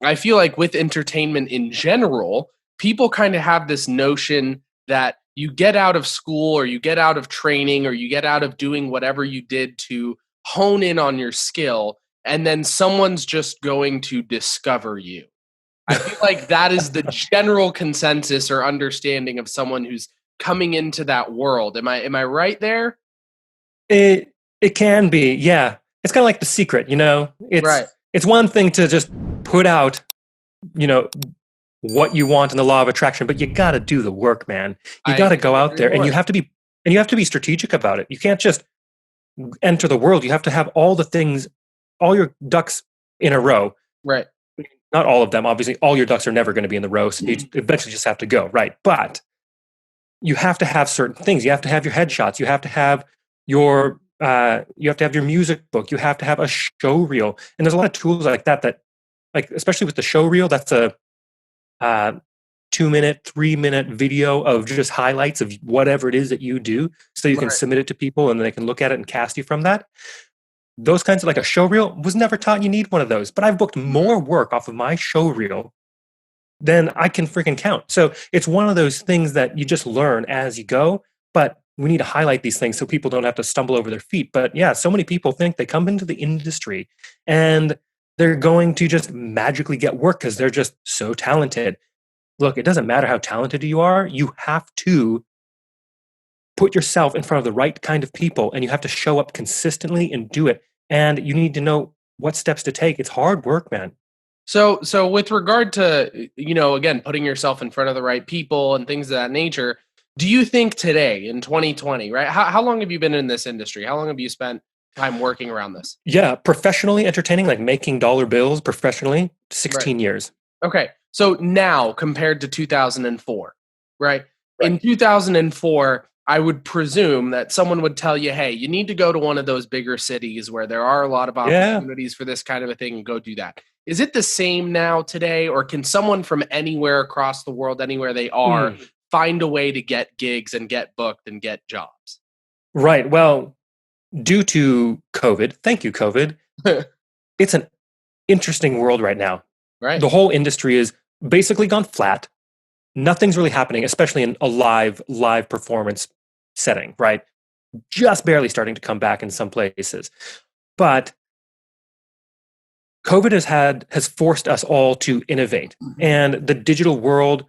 I feel like with entertainment in general, people kind of have this notion that you get out of school or you get out of training or you get out of doing whatever you did to hone in on your skill, and then someone's just going to discover you. I feel like that is the general consensus or understanding of someone who's coming into that world. Am I right there? It can be, yeah. It's kind of like The Secret, you know. Right. It's one thing to just put out, you know, what you want in the law of attraction, but you got to do the work, man. You got I to go couldn't out agree there, and more. you have to be strategic about it. You can't just enter the world. You have to have all the things, all your ducks in a row. Right. Not all of them, obviously. All your ducks are never going to be in the row, so you eventually just have to go, right? But you have to have certain things. You have to have your headshots. You have to have your music book. You have to have a show reel, and there's a lot of tools like that. That, like, especially with the show reel, that's a 2 minute, 3 minute video of just highlights of whatever it is that you do, so you can Right. submit it to people, and they can look at it and cast you from that. Those kinds of, like, a show reel was never taught you need one of those, but I've booked more work off of my show reel than I can freaking count. So it's one of those things that you just learn as you go, but we need to highlight these things so people don't have to stumble over their feet. But yeah, so many people think they come into the industry and they're going to just magically get work because they're just so talented. Look, it doesn't matter how talented you are, you have to put yourself in front of the right kind of people, and you have to show up consistently and do it. And you need to know what steps to take. It's hard work, man. So with regard to, again, putting yourself in front of the right people and things of that nature, do you think today in 2020, right? How long have you been in this industry? How long have you spent time working around this? Yeah, professionally entertaining, like making dollar bills professionally, Right. 16 years. Okay. So now compared to 2004, right? Right. In 2004, I would presume that someone would tell you, hey, you need to go to one of those bigger cities where there are a lot of Yeah. opportunities for this kind of a thing and go do that. Is it the same now today, or can someone from anywhere across the world, anywhere they are, Mm. find a way to get gigs and get booked and get jobs? Right. Well, due to COVID, thank you, COVID, it's an interesting world right now. Right. The whole industry is basically gone flat. Nothing's really happening, especially in a live performance setting, right? Just barely starting to come back in some places. But COVID has forced us all to innovate, and the digital world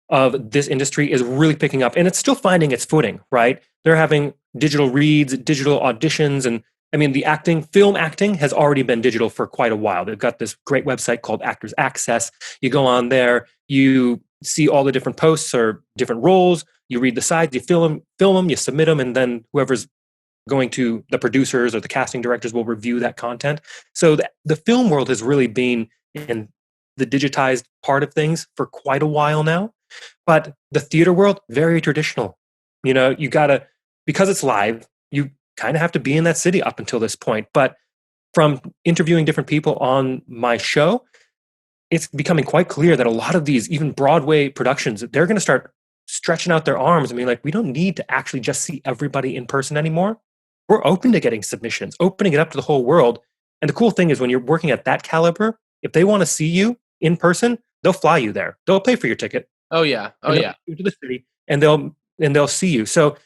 of this industry is really picking up, and it's still finding its footing. Right? They're having digital reads, digital auditions, and I mean, film acting has already been digital for quite a while. They've got this great website called Actors Access. You go on there, you see all the different posts or different roles. You read the sides, you film them, you submit them, and then whoever's going to the producers or the casting directors will review that content. So the film world has really been in the digitized part of things for quite a while now. But the theater world, very traditional. You know, you gotta, because it's live, you kind of have to be in that city up until this point. But from interviewing different people on my show, it's becoming quite clear that a lot of these, even Broadway productions, they're going to start stretching out their arms and being like, we don't need to actually just see everybody in person anymore. We're open to getting submissions, opening it up to the whole world. And the cool thing is, when you're working at that caliber, if they want to see you in person, they'll fly you there. They'll pay for your ticket, Oh yeah. Oh and they'll yeah. take you to the city, and they'll see you. So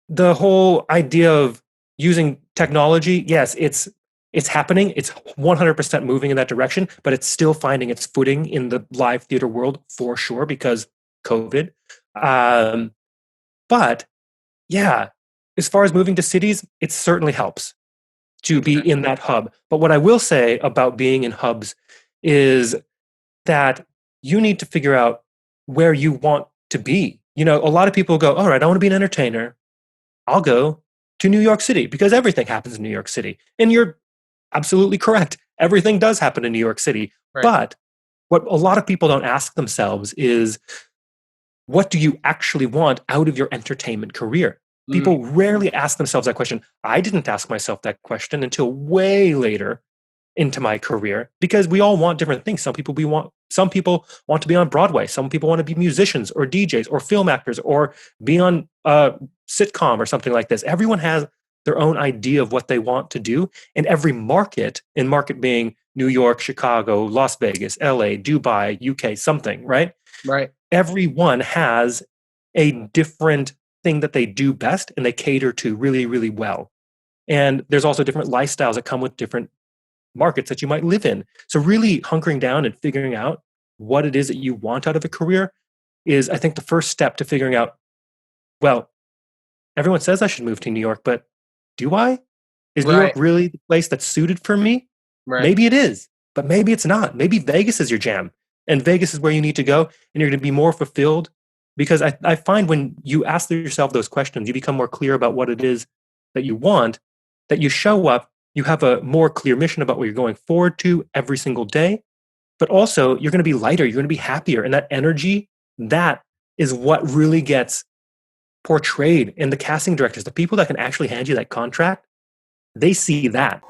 the whole idea of using technology, yes, it's happening. It's 100% moving in that direction, but it's still finding its footing in the live theater world for sure because COVID. Um, but yeah, as far as moving to cities, it certainly helps to be Okay. in that hub. But what I will say about being in hubs is that you need to figure out where you want to be. You know, a lot of people go, all right, I want to be an entertainer. I'll go to New York City because everything happens in New York City. And you're absolutely correct. Everything does happen in New York City. Right. But what a lot of people don't ask themselves is, what do you actually want out of your entertainment career? Mm, People rarely ask themselves that question. I didn't ask myself that question until way later into my career, because we all want different things. Some people want to be on Broadway. Some people want to be musicians or DJs or film actors or be on a sitcom or something like this. Everyone has their own idea of what they want to do, and every market, and market being New York, Chicago, Las Vegas, LA, Dubai, UK, something, right? Right. Everyone has a different thing that they do best and they cater to really, really well. And there's also different lifestyles that come with different markets that you might live in. So really hunkering down and figuring out what it is that you want out of a career is, I think, the first step to figuring out, well, everyone says I should move to New York, but do I? Is New York Right. really the place that's suited for me? Right. Maybe it is, but maybe it's not. Maybe Vegas is your jam, and Vegas is where you need to go, and you're going to be more fulfilled. Because I find when you ask yourself those questions, you become more clear about what it is that you want, that you show up, you have a more clear mission about what you're going forward to every single day, but also you're going to be lighter, you're going to be happier. And that energy, that is what really gets portrayed in the casting directors. The people that can actually hand you that contract, they see that.